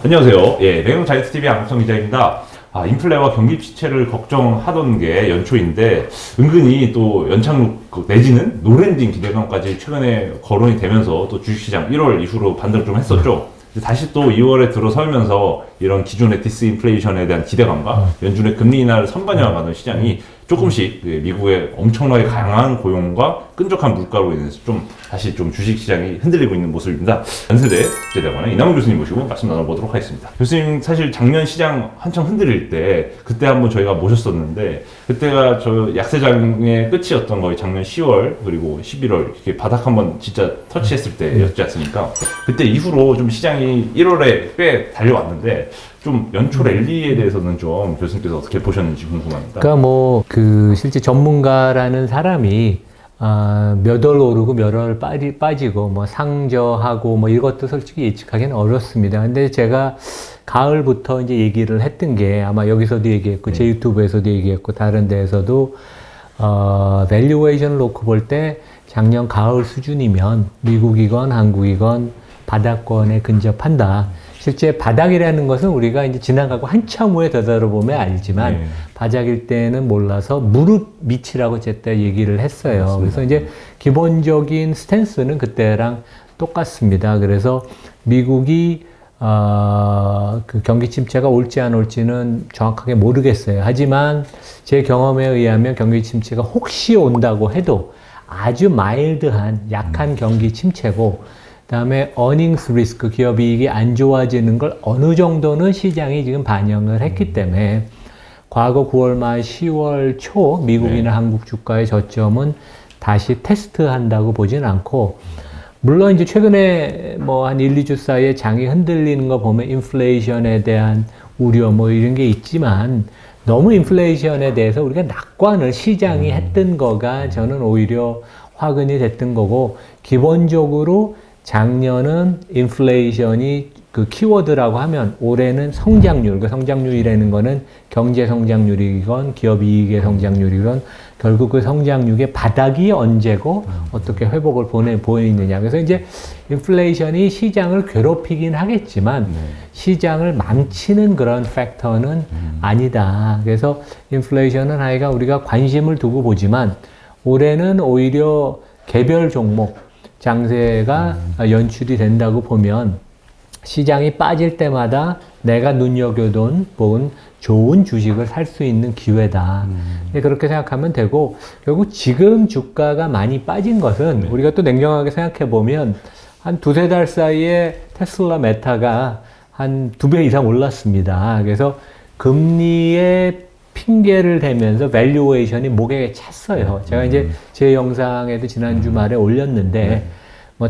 안녕하세요. 레용 자이언트TV 안국성 기자입니다. 인플레와 경기 침체를 걱정하던 게 연초인데 은근히 또 연착륙 내지는 노랜딩 기대감까지 최근에 거론이 되면서 또 주식시장 1월 이후로 반등 좀 했었죠. 다시 또 2월에 들어서면서 이런 기존의 디스인플레이션에 대한 기대감과 연준의 금리 인하를 선반영하는 시장이 조금씩 미국의 엄청나게 강한 고용과 끈적한 물가로 인해서 좀 다시 좀 주식시장이 흔들리고 있는 모습입니다. 연세대 국제대학원의 이남훈 교수님 모시고 말씀 나눠보도록 하겠습니다. 교수님 사실 작년 시장 한창 흔들릴 때 그때 한번 저희가 모셨었는데 그때가 저 약세장의 끝이었던 거예요. 작년 10월 그리고 11월 이렇게 바닥 한번 진짜 터치했을 때였지 않습니까? 그때 이후로 좀 시장이 1월에 꽤 달려왔는데 좀 연초 랠리에 대해서는 좀 교수님께서 어떻게 보셨는지 궁금합니다. 그러니까 실제 전문가라는 사람이 몇 월 오르고 몇 월 빠지고 상저하고 이것도 솔직히 예측하기는 어렵습니다. 근데 제가 가을부터 이제 얘기를 했던 게 아마 여기서도 얘기했고 제 유튜브에서도 얘기했고 다른 데에서도 밸류에이션을 놓고 볼 때 작년 가을 수준이면 미국이건 한국이건 바닥권에 근접한다. 실제 바닥이라는 것은 우리가 이제 지나가고 한참 후에 되돌아보면 알지만 바닥일 때는 몰라서 무릎 밑이라고 제때 얘기를 했어요. 맞습니다. 그래서 이제 기본적인 스탠스는 그때랑 똑같습니다. 그래서 미국이 그 경기 침체가 올지 안 올지는 정확하게 모르겠어요. 하지만 제 경험에 의하면 경기 침체가 혹시 온다고 해도 아주 마일드한 약한 경기 침체고 그다음에 earnings risk, 기업 이익이 안 좋아지는 걸 어느 정도는 시장이 지금 반영을 했기 때문에 과거 9월 말 10월 초 미국이나 한국 주가의 저점은 다시 테스트한다고 보진 않고 물론 이제 최근에 한 1, 2주 사이에 장이 흔들리는 거 보면 인플레이션에 대한 우려 이런 게 있지만 너무 인플레이션에 대해서 우리가 낙관을 시장이 했던 거가 저는 오히려 화근이 됐던 거고 기본적으로 작년은 인플레이션이 그 키워드라고 하면 올해는 성장률, 그 성장률이라는 거는 경제 성장률이건 기업 이익의 성장률이건 결국 그 성장률의 바닥이 언제고 어떻게 회복을 보이느냐. 그래서 이제 인플레이션이 시장을 괴롭히긴 하겠지만 시장을 망치는 그런 팩터는 아니다. 그래서 인플레이션은 하여간 우리가 관심을 두고 보지만 올해는 오히려 개별 종목 장세가 연출이 된다고 보면 시장이 빠질 때마다 내가 눈여겨둔 좋은 주식을 살 수 있는 기회다. 그렇게 생각하면 되고 결국 지금 주가가 많이 빠진 것은 우리가 또 냉정하게 생각해 보면 한 두세 달 사이에 테슬라 메타가 한 2배 이상 올랐습니다. 그래서 금리의 핑계를 대면서 밸류에이션이 목에 찼어요. 제가 이제 제 영상에도 지난 주말에 올렸는데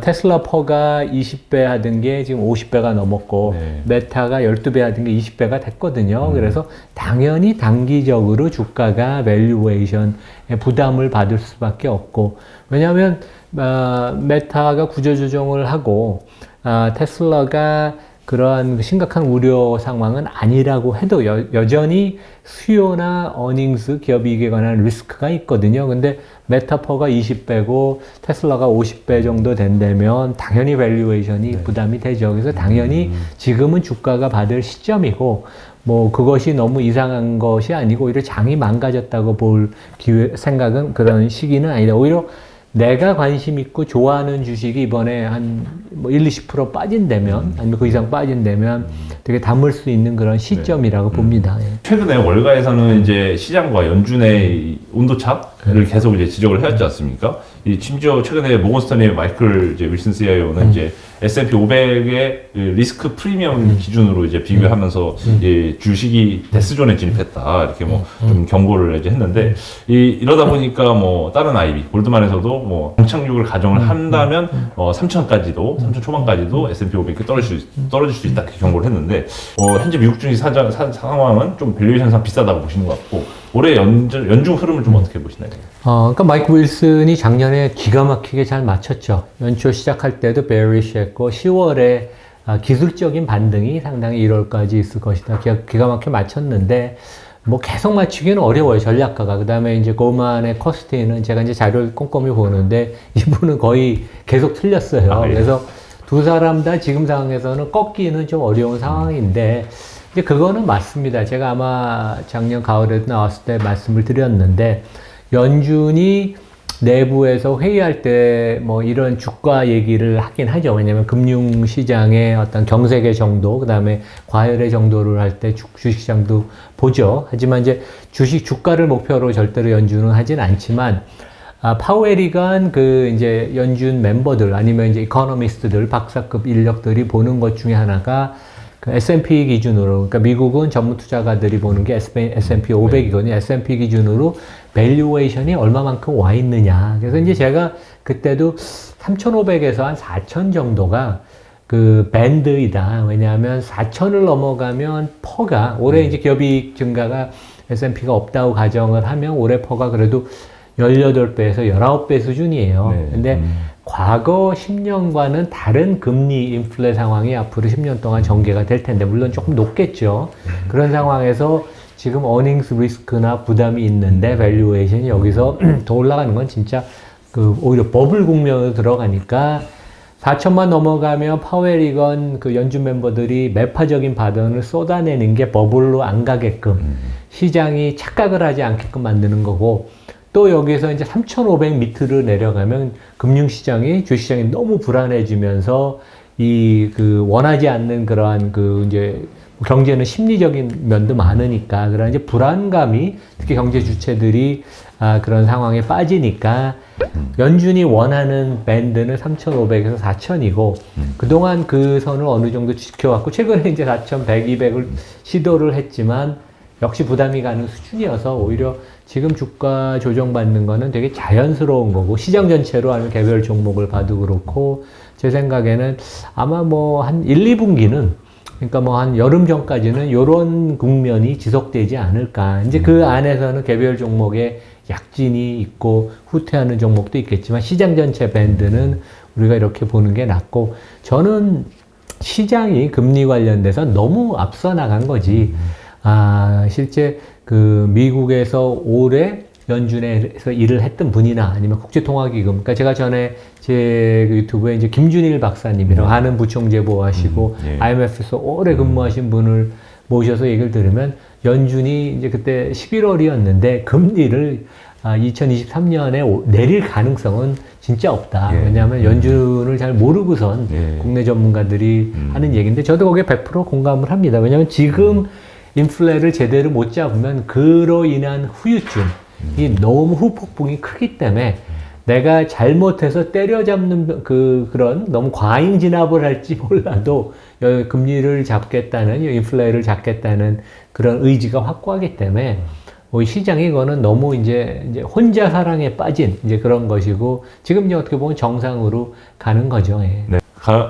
테슬라 퍼가 20배 하던 게 지금 50배가 넘었고 메타가 12배 하던 게 20배가 됐거든요. 그래서 당연히 단기적으로 주가가 밸류에이션에 부담을 받을 수밖에 없고 왜냐하면 메타가 구조조정을 하고 테슬라가 그러한 심각한 우려 상황은 아니라고 해도 여전히 수요나 어닝스, 기업 이익에 관한 리스크가 있거든요. 근데 메타퍼가 20배고 테슬라가 50배 정도 된다면 당연히 밸류에이션이 부담이 되죠. 그래서 당연히 지금은 주가가 받을 시점이고 그것이 너무 이상한 것이 아니고 오히려 장이 망가졌다고 볼 생각은 그런 시기는 아니다. 오히려 내가 관심 있고 좋아하는 주식이 이번에 한 1, 20% 빠진다면 아니면 그 이상 빠진다면 되게 담을 수 있는 그런 시점이라고 봅니다. 최근에 월가에서는 이제 시장과 연준의 온도차를 계속 이제 지적을 해왔지 않습니까? 심지어 최근에 모건스탠리 마이클 윌슨 CIO는 이제 S&P 500의 리스크 프리미엄 기준으로 이제 비교하면서 주식이 데스존에 진입했다 이렇게 좀 경고를 이제 했는데 이러다 보니까 다른 IB 골드만에서도 정착륙을 가정을 한다면 3,000까지도 3,000 초반까지도 S&P 500이 떨어질 수 있다 이렇게 경고를 했는데 현재 미국 주식 상황은 좀 밸류에이션상 비싸다고 보시는 것 같고 올해 연중 흐름을 좀 어떻게 보시나요? 그러니까 마이크 윌슨이 작년에 기가 막히게 잘 맞췄죠. 연초 시작할 때도 베어리시 했고 10월에 기술적인 반등이 상당히 1월까지 있을 것이다. 기가 막히게 맞췄는데 계속 맞추기는 어려워요. 전략가가. 그 다음에 이제 고만의 커스티는 제가 이제 자료를 꼼꼼히 보는데 이분은 거의 계속 틀렸어요. 그래서 두 사람 다 지금 상황에서는 꺾기는 좀 어려운 상황인데, 이제 그거는 맞습니다. 제가 아마 작년 가을에도 나왔을 때 말씀을 드렸는데, 연준이 내부에서 회의할 때 뭐 이런 주가 얘기를 하긴 하죠. 왜냐면 금융시장의 어떤 경색의 정도, 그 다음에 과열의 정도를 할 때 주식시장도 보죠. 하지만 이제 주가를 목표로 절대로 연준은 하진 않지만, 파웰이건 이제 연준 멤버들 아니면 이제 이코노미스트들, 박사급 인력들이 보는 것 중에 하나가 그 S&P 기준으로, 그러니까 미국은 전문 투자가들이 보는 게 S&P 500이거든요. S&P 기준으로 밸류에이션이 얼마만큼 와 있느냐. 그래서 이제 제가 그때도 3,500에서 한 4,000 정도가 그 밴드이다. 왜냐하면 4,000을 넘어가면 퍼가 올해 이제 기업이익 증가가 S&P가 없다고 가정을 하면 올해 퍼가 그래도 18배에서 19배 수준이에요. 네. 근데 과거 10년과는 다른 금리 인플레 상황이 앞으로 10년 동안 전개가 될 텐데, 물론 조금 높겠죠. 그런 상황에서 지금 어닝스 리스크나 부담이 있는데 밸류에이션이 여기서 더 올라가는 건 진짜 오히려 버블 국면으로 들어가니까 4천만 넘어가면 파웰이건 그 연준 멤버들이 매파적인 발언을 쏟아내는 게 버블로 안 가게끔 시장이 착각을 하지 않게끔 만드는 거고, 또 여기서 이제 3,500 밑으로 내려가면 금융시장이, 주식시장이 너무 불안해지면서 원하지 않는 그러한 이제 경제는 심리적인 면도 많으니까 그런 이제 불안감이 특히 경제 주체들이 그런 상황에 빠지니까 연준이 원하는 밴드는 3,500에서 4,000이고 그동안 그 선을 어느 정도 지켜왔고 최근에 이제 4,100, 200을 시도를 했지만 역시 부담이 가는 수준이어서 오히려 지금 주가 조정받는 거는 되게 자연스러운 거고, 시장 전체로 아니면 개별 종목을 봐도 그렇고, 제 생각에는 아마 뭐 한 1, 2분기는, 그러니까 뭐 한 여름 전까지는 요런 국면이 지속되지 않을까. 이제 그 안에서는 개별 종목에 약진이 있고 후퇴하는 종목도 있겠지만 시장 전체 밴드는 우리가 이렇게 보는 게 낫고, 저는 시장이 금리 관련돼서 너무 앞서 나간 거지. 실제 미국에서 올해 연준에서 일을 했던 분이나 아니면 국제통화기금, 그러니까 제가 전에 제 유튜브에 이제 김준일 박사님이라고 아는 부총재보 하시고 IMF에서 오래 근무하신 분을 모셔서 얘기를 들으면 연준이 이제 그때 11월이었는데 금리를 2023년에 내릴 가능성은 진짜 없다. 왜냐하면 연준을 잘 모르고선 국내 전문가들이 하는 얘기인데 저도 거기에 100% 공감을 합니다. 왜냐하면 지금 인플레를 제대로 못 잡으면 그로 인한 후유증이 너무 후폭풍이 크기 때문에 내가 잘못해서 때려잡는 그런 너무 과잉 진압을 할지 몰라도 금리를 잡겠다는, 인플레를 잡겠다는 그런 의지가 확고하기 때문에 시장이 이거는 너무 이제 혼자 사랑에 빠진 이제 그런 것이고, 지금 이제 어떻게 보면 정상으로 가는 거죠. 예. 네.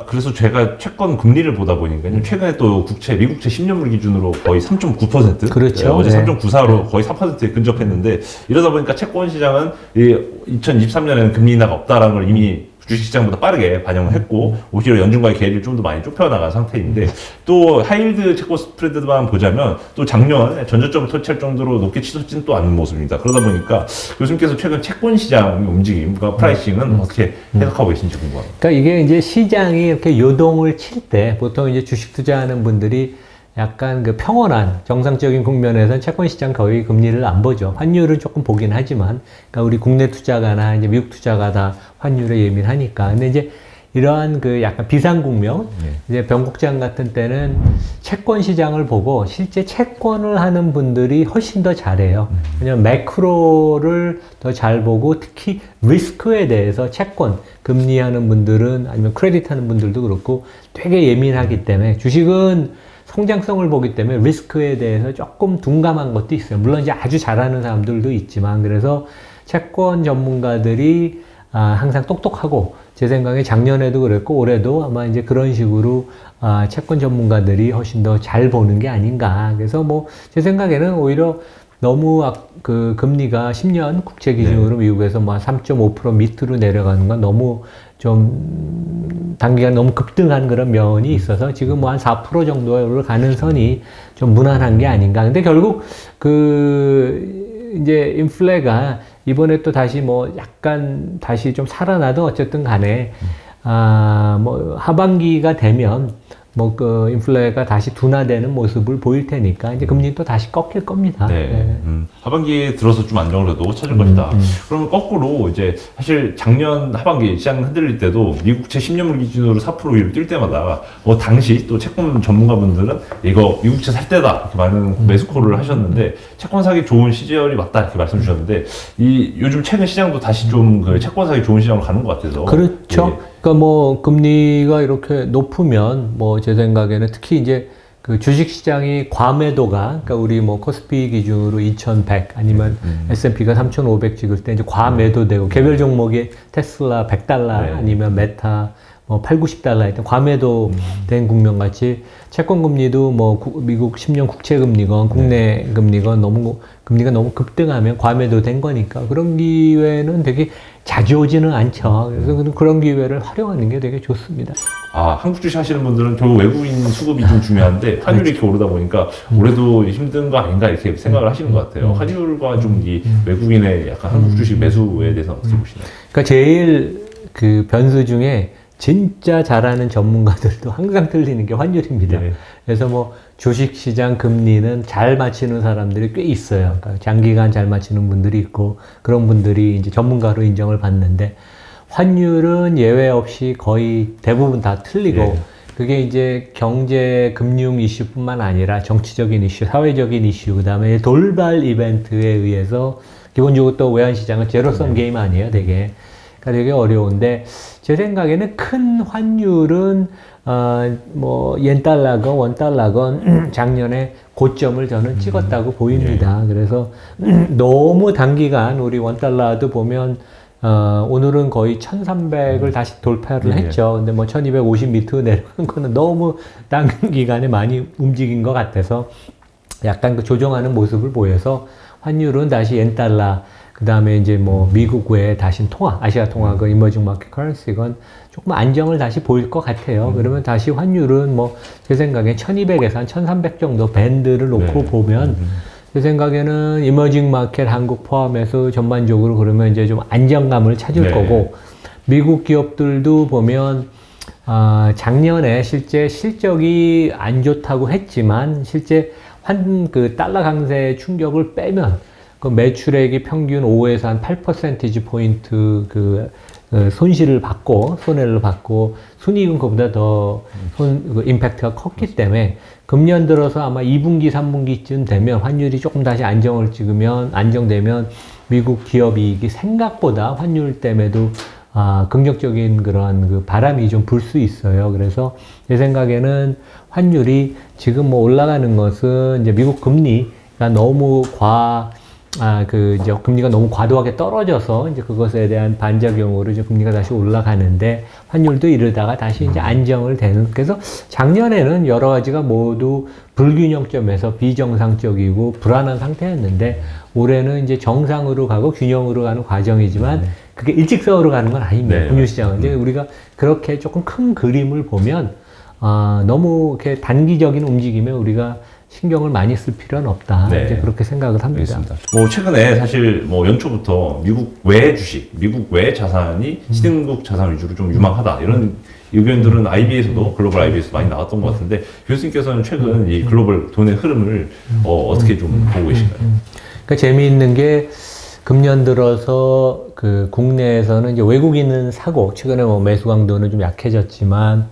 그래서 제가 채권 금리를 보다 보니까요. 최근에 또 미국채 10년물 기준으로 거의 3.9%. 그렇죠. 어제 네. 3.94로 거의 4%에 근접했는데, 이러다 보니까 채권 시장은 2023년에는 금리 인하가 없다라는 걸 이미 주식시장보다 빠르게 반영을 했고, 오히려 연준과의 괴리를 좀 더 많이 좁혀나간 상태인데, 또 하이힐드 채권 스프레드만 보자면 또 작년 전저점을 터치할 정도로 높게 치솟지는 또 않는 모습입니다. 그러다 보니까 교수님께서 최근 채권 시장 움직임과 프라이싱은 어떻게 해석하고 계신지 궁금합니다. 그러니까 이게 이제 시장이 이렇게 요동을 칠 때 보통 이제 주식 투자하는 분들이 약간 평온한 정상적인 국면에서는 채권 시장 거의 금리를 안 보죠. 환율은 조금 보긴 하지만, 그러니까 우리 국내 투자가나 이제 미국 투자가 다 환율에 예민하니까. 근데 이제 이러한 약간 비상 국면, 이제 변곡장 같은 때는 채권 시장을 보고 실제 채권을 하는 분들이 훨씬 더 잘해요. 왜냐면 매크로를 더 잘 보고 특히 리스크에 대해서 채권, 금리 하는 분들은 아니면 크레딧 하는 분들도 그렇고 되게 예민하기 때문에 주식은 성장성을 보기 때문에 리스크에 대해서 조금 둔감한 것도 있어요. 물론 이제 아주 잘하는 사람들도 있지만, 그래서 채권 전문가들이 항상 똑똑하고, 제 생각에 작년에도 그랬고 올해도 아마 이제 그런 식으로 채권 전문가들이 훨씬 더 잘 보는 게 아닌가. 그래서 뭐 제 생각에는 오히려 너무 금리가 10년 국채 기준으로 미국에서 3.5% 밑으로 내려가는 건 너무 좀 단기간 너무 급등한 그런 면이 있어서 지금 한 4% 정도로 가는 선이 좀 무난한 게 아닌가. 근데 결국 이제 인플레가 이번에 또 다시 약간 다시 좀 살아나도 어쨌든 간에 뭐 하반기가 되면 뭐 그 인플레가 다시 둔화되는 모습을 보일 테니까 이제 금리 또 다시 꺾일 겁니다. 네. 네. 하반기에 들어서 좀 안정을 해도 찾을 것이다. 그러면 거꾸로 이제 사실 작년 하반기 시장 흔들릴 때도 미국채 10년물 기준으로 4% 위로 뛸 때마다 뭐 당시 또 채권 전문가분들은 이거 미국채 살 때다 이렇게 많은 매수콜을 하셨는데 채권 사기 좋은 시절이 맞다 이렇게 말씀 주셨는데 이 요즘 최근 시장도 다시 좀 그 채권 사기 좋은 시장으로 가는 것 같아서 그렇죠. 예. 그러니까 뭐 금리가 이렇게 높으면 뭐 제 생각에는 특히 이제 그 주식 시장이 과매도가 그러니까 우리 뭐 코스피 기준으로 2100 아니면 S&P가 3500 찍을 때 이제 과매도되고 개별 종목이 테슬라 100달러 네. 아니면 메타 뭐 8, 90달러 했던 과매도된 국면 같이 채권 금리도 뭐 미국 10년 국채 금리건 국내 금리건 금리가 너무 급등하면 과매도된 거니까 그런 기회는 되게 자주 오지는 않죠. 그래서 그런 기회를 활용하는 게 되게 좋습니다. 한국 주식 하시는 분들은 결국 외국인 수급이 좀 중요한데 환율이 이렇게 오르다 보니까 올해도 힘든 거 아닌가 이렇게 생각을 하시는 것 같아요. 환율과 좀 이 외국인의 약간 한국 주식 매수에 대해서 어떻게 보시나요? 그러니까 제일 그 변수 중에 진짜 잘하는 전문가들도 항상 틀리는 게 환율입니다. 네. 그래서 뭐 주식시장 금리는 잘 맞히는 사람들이 꽤 있어요. 그러니까 장기간 잘 맞히는 분들이 있고 그런 분들이 이제 전문가로 인정을 받는데 환율은 예외 없이 거의 대부분 다 틀리고 네. 그게 이제 경제, 금융 이슈뿐만 아니라 정치적인 이슈, 사회적인 이슈, 그 다음에 돌발 이벤트에 의해서 기본적으로 또 외환시장은 제로섬 게임 아니에요, 되게. 그러니까 되게 어려운데 제 생각에는 큰 환율은 뭐 옌달러건 원달러건 작년에 고점을 저는 찍었다고 보입니다. 그래서 너무 단기간 우리 원달러도 보면 오늘은 거의 1300을 다시 돌파를 했죠. 근데 뭐 1250 밑으로 내려간 거는 너무 단기간에 많이 움직인 것 같아서 약간 그 조정하는 모습을 보여서 환율은 다시 옌달러 그 다음에 이제 뭐 미국 외에 다시 아시아 통화건 이머징 마켓 커런시건 조금 안정을 다시 보일 것 같아요. 그러면 다시 환율은 뭐 제 생각에 1200에서 한 1300 정도 밴드를 놓고 보면 제 생각에는 이머징 마켓 한국 포함해서 전반적으로 그러면 이제 좀 안정감을 찾을 거고 미국 기업들도 보면 작년에 실제 실적이 안 좋다고 했지만 실제 그 달러 강세 충격을 빼면 그 매출액이 평균 5에서 한 8% 포인트 손실을 받고 손해를 받고 순이익은 그보다 더 그 임팩트가 컸기 때문에 금년 들어서 아마 2분기, 3분기쯤 되면 환율이 조금 다시 안정되면 미국 기업 이익이 생각보다 환율 때문에도 긍정적인 그런 그 바람이 좀 불 수 있어요. 그래서 제 생각에는 환율이 지금 뭐 올라가는 것은 이제 미국 금리가 너무 이제 금리가 너무 과도하게 떨어져서 이제 그것에 대한 반작용으로 이제 금리가 다시 올라가는데 환율도 이러다가 다시 이제 안정을 되는. 그래서 작년에는 여러 가지가 모두 불균형점에서 비정상적이고 불안한 상태였는데 올해는 이제 정상으로 가고 균형으로 가는 과정이지만 그게 일직선으로 가는 건 아닙니다. 금융시장은. 이제 우리가 그렇게 조금 큰 그림을 보면 너무 이렇게 단기적인 움직임에 우리가 신경을 많이 쓸 필요는 없다. 이제 그렇게 생각을 합니다. 알겠습니다. 뭐 최근에 사실 뭐 연초부터 미국 외 주식, 미국 외 자산이 신흥국 자산 위주로 좀 유망하다 이런 의견들은 IB에서도 글로벌 IB에서 많이 나왔던 것 같은데 교수님께서는 최근 이 글로벌 돈의 흐름을 어떻게 좀 보고 계신가요? 그러니까 재미있는 게 금년 들어서 그 국내에서는 이제 외국인은 사고 최근에 뭐 매수 강도는 좀 약해졌지만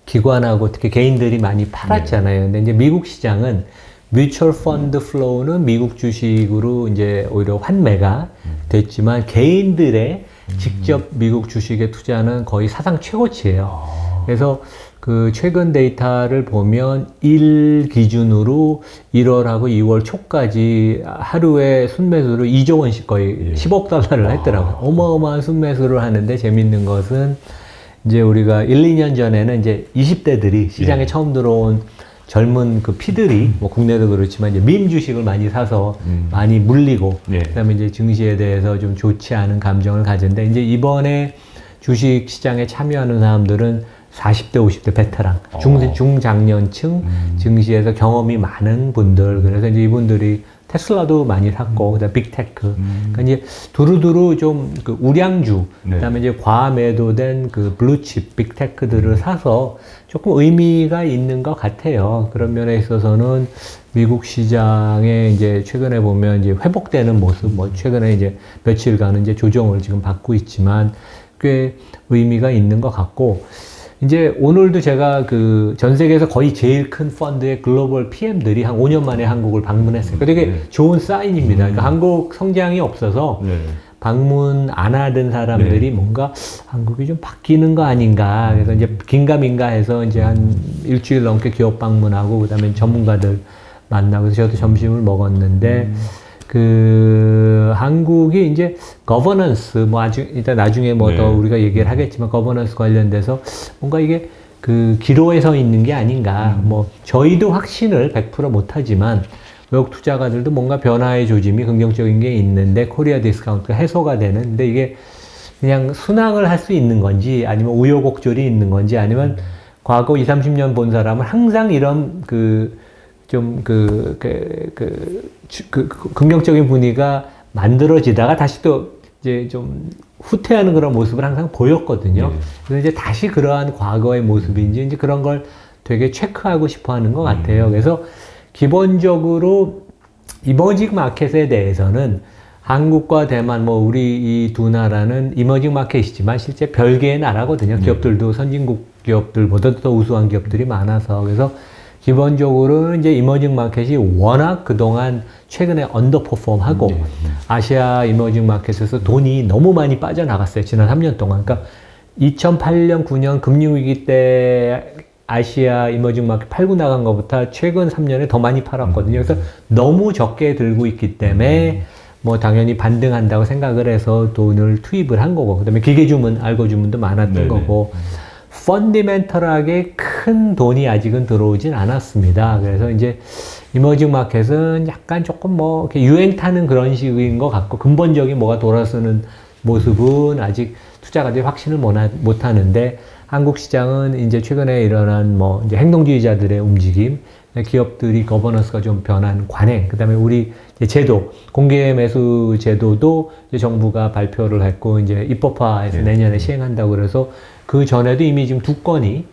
기관하고 특히 개인들이 많이 팔았잖아요. 근데 이제 미국 시장은 뮤추얼 펀드 플로우는 미국 주식으로 이제 오히려 환매가 됐지만 개인들의 직접 미국 주식에 투자는 거의 사상 최고치예요. 그래서 그 최근 데이터를 보면 1 기준으로 1월하고 2월 초까지 하루에 순매수를 2조 원씩 거의 10억 달러를 했더라고요. 어마어마한 순매수를 하는데 재밌는 것은 이제 우리가 1, 2년 전에는 이제 20대들이 시장에 처음 들어온 젊은 그 피들이 뭐 국내도 그렇지만 이제 밈 주식을 많이 사서 많이 물리고 그다음에 이제 증시에 대해서 좀 좋지 않은 감정을 가졌는데 이제 이번에 주식 시장에 참여하는 사람들은 40대, 50대 베테랑, 중장년층 증시에서 경험이 많은 분들 그래서 이제 이분들이 테슬라도 많이 샀고, 그다음 빅테크. 그러니까 이제 두루두루 좀 그 우량주, 네. 그다음에 이제 과매도된 그 블루칩, 빅테크들을 사서 조금 의미가 있는 것 같아요. 그런 면에 있어서는 미국 시장에 이제 최근에 보면 이제 회복되는 모습, 뭐 최근에 이제 며칠간은 이제 조정을 지금 받고 있지만 꽤 의미가 있는 것 같고, 이제 오늘도 제가 그 전 세계에서 거의 제일 큰 펀드의 글로벌 PM들이 한 5년 만에 한국을 방문했어요. 되게 좋은 사인입니다. 그러니까 한국 성장이 없어서 네. 방문 안 하던 사람들이 뭔가 한국이 좀 바뀌는 거 아닌가. 그래서 이제 긴가민가 해서 이제 한 일주일 넘게 기업 방문하고 그다음에 전문가들 만나고 그래서 저도 점심을 먹었는데 그 한국이 이제 거버넌스 뭐 아주 일단 나중에 뭐 더 우리가 얘기를 하겠지만 거버넌스 관련돼서 뭔가 이게 그 기로에 서 있는 게 아닌가. 뭐 저희도 확신을 100% 못하지만 외국 투자가들도 뭔가 변화의 조짐이 긍정적인 게 있는데 코리아 디스카운트가 해소가 되는. 근데 이게 그냥 순항을 할 수 있는 건지 아니면 우여곡절이 있는 건지 아니면 과거 20, 30년 본 사람은 항상 이런 긍정적인 분위기가 만들어지다가 다시 또 이제 좀 후퇴하는 그런 모습을 항상 보였거든요. 그래서 이제 다시 그러한 과거의 모습인지 이제 그런 걸 되게 체크하고 싶어 하는 것 같아요. 그래서 기본적으로 이머징 마켓에 대해서는 한국과 대만, 뭐 우리 이 두 나라는 이머징 마켓이지만 실제 별개의 나라거든요. 기업들도 선진국 기업들보다도 더 우수한 기업들이 많아서. 그래서 기본적으로는 이제 이머징 마켓이 워낙 그동안 최근에 언더퍼폼하고 아시아 이머징 마켓에서 돈이 너무 많이 빠져나갔어요. 지난 3년 동안. 그러니까 2008년, 9년 금융위기 때 아시아 이머징 마켓 팔고 나간 것보다 최근 3년에 더 많이 팔았거든요. 그래서 너무 적게 들고 있기 때문에 뭐 당연히 반등한다고 생각을 해서 돈을 투입을 한 거고, 그 다음에 기계주문, 알고주문도 많았던 거고, 펀디멘털하게 큰 돈이 아직은 들어오진 않았습니다. 그래서 이제 이머징 마켓은 약간 조금 뭐 이렇게 유행 타는 그런 식인 것 같고, 근본적인 뭐가 돌아서는 모습은 아직 투자가들이 확신을 못 하는데, 한국 시장은 이제 최근에 일어난 뭐 이제 행동주의자들의 움직임, 기업들이 거버넌스가 좀 변한 관행, 그 다음에 우리 제도, 공개 매수 제도도 이제 정부가 발표를 했고, 이제 입법화해서 내년에 시행한다고 그래서 그 전에도 이미 지금 2건이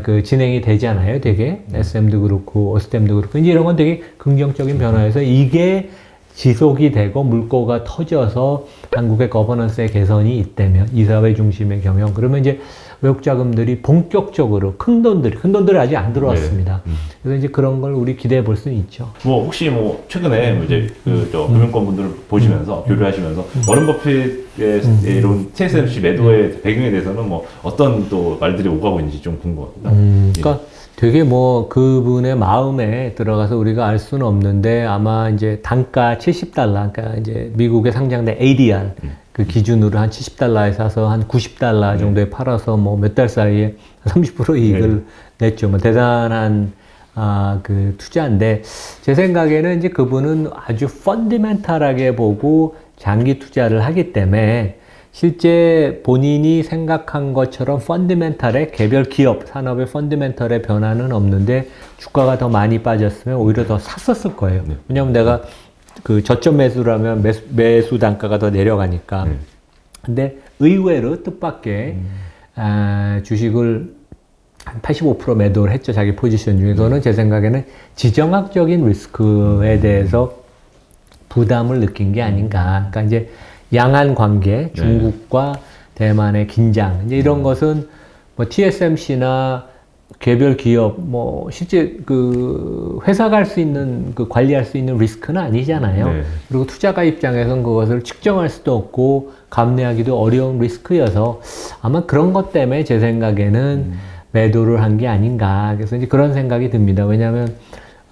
그 진행이 되잖아요. 되게 SM도 그렇고 어스템도 그렇고 이제 이런 건 되게 긍정적인 변화여서 이게 지속이 되고 물꼬가 터져서 한국의 거버넌스의 개선이 있다면 이사회 중심의 경영 그러면 이제 외국 자금들이 본격적으로 큰 돈들이 아직 안 들어왔습니다. 그래서 이제 그런 걸 우리 기대해 볼 수는 있죠. 뭐 혹시 뭐 최근에 뭐 이제 저 금융권 분들을 보시면서 교류하시면서 워런 버핏의 이런 TSMC 매도의 배경에 대해서는 뭐 어떤 또 말들이 오가고 있는지 좀 궁금합니다. 그러니까 되게 뭐 그분의 마음에 들어가서 우리가 알 수는 없는데 아마 이제 단가 $70, 그러니까 이제 미국에 상장된 ADR 그 기준으로 한 $70에 사서 한 $90 정도에 팔아서 뭐 몇 달 사이에 30% 이익을 냈죠. 뭐 대단한 그 투자인데 제 생각에는 이제 그분은 아주 펀디멘탈하게 보고 장기 투자를 하기 때문에 실제 본인이 생각한 것처럼 펀디멘탈의 개별 기업 산업의 펀디멘탈의 변화는 없는데 주가가 더 많이 빠졌으면 오히려 더 샀었을 거예요. 왜냐하면 내가 그 저점 매수라면 매수 단가가 더 내려가니까. 근데 의외로 뜻밖의 주식을 한 85% 매도를 했죠. 자기 포지션 중에. 그거는 제 생각에는 지정학적인 리스크에 대해서 부담을 느낀 게 아닌가. 그러니까 이제 양안 관계, 중국과 대만의 긴장, 이제 이런 것은 뭐 TSMC나 개별 기업, 뭐 실제 그 회사가 할 수 있는 그 관리할 수 있는 리스크는 아니잖아요. 그리고 투자가 입장에서는 그것을 측정할 수도 없고 감내하기도 어려운 리스크여서 아마 그런 것 때문에 제 생각에는 매도를 한 게 아닌가. 그래서 이제 그런 생각이 듭니다. 왜냐하면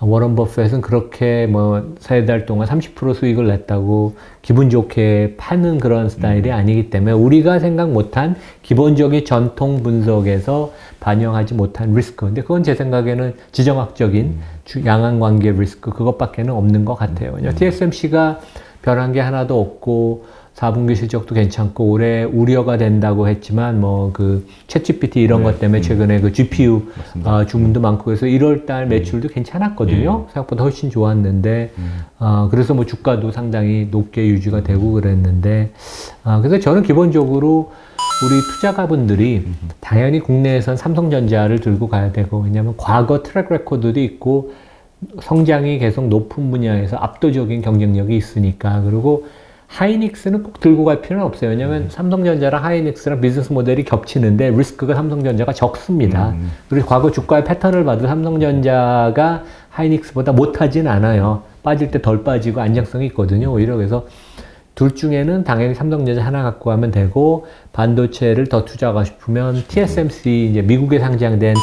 워런 버핏은 그렇게 뭐 3달 동안 30% 수익을 냈다고 기분 좋게 파는 그런 스타일이 아니기 때문에 우리가 생각 못한 기본적인 전통 분석에서 반영하지 못한 리스크. 근데 그건 제 생각에는 지정학적인 양안 관계 리스크 그것밖에는 없는 것 같아요. TSMC가 변한 게 하나도 없고 4분기 실적도 괜찮고 올해 우려가 된다고 했지만 뭐 그 챗GPT 이런 것 때문에 최근에 그 GPU 주문도 많고 그래서 1월달 매출도 괜찮았거든요. 생각보다 훨씬 좋았는데 그래서 뭐 주가도 상당히 높게 유지가 되고 그랬는데 그래서 저는 기본적으로 우리 투자가분들이 당연히 국내에선 삼성전자를 들고 가야 되고 왜냐하면 과거 트랙 레코드도 있고 성장이 계속 높은 분야에서 압도적인 경쟁력이 있으니까 그리고 하이닉스는 꼭 들고 갈 필요는 없어요. 왜냐하면 삼성전자랑 하이닉스랑 비즈니스 모델이 겹치는데 리스크가 삼성전자가 적습니다. 그리고 과거 주가의 패턴을 봐도 삼성전자가 하이닉스보다 못하진 않아요. 빠질 때 덜 빠지고 안정성이 있거든요. 오히려 그래서 둘 중에는 당연히 삼성전자 하나 갖고 가면 되고 반도체를 더 투자하고 싶으면 TSMC 이제 미국에 상장된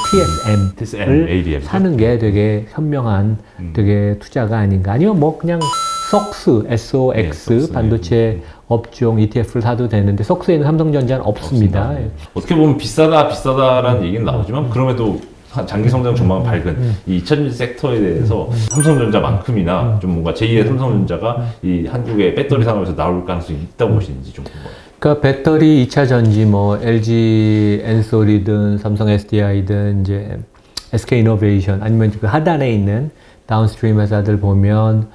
TSM을 ADM 죠? 사는 게 되게 현명한 되게 투자가 아닌가. 아니면 뭐 그냥 SOX, SOX 반도체 업종 ETF를 사도 되는데 SOX에는 삼성전자는 없습니다. 어떻게 보면 비싸다라는 얘기는 나오지만 그럼에도 장기 성장 전망은 밝은 이 2차전지 섹터에 대해서 삼성전자만큼이나 좀 뭔가 제2의 삼성전자가 이 한국의 배터리 산업에서 나올 가능성이 있다고 보시는지 좀 궁금해요. 그러니까 배터리 2차 전지 뭐 LG 엔솔이든 삼성 SDI든 이제 SK 이노베이션 아니면 그 하단에 있는 다운스트림 회사들 보면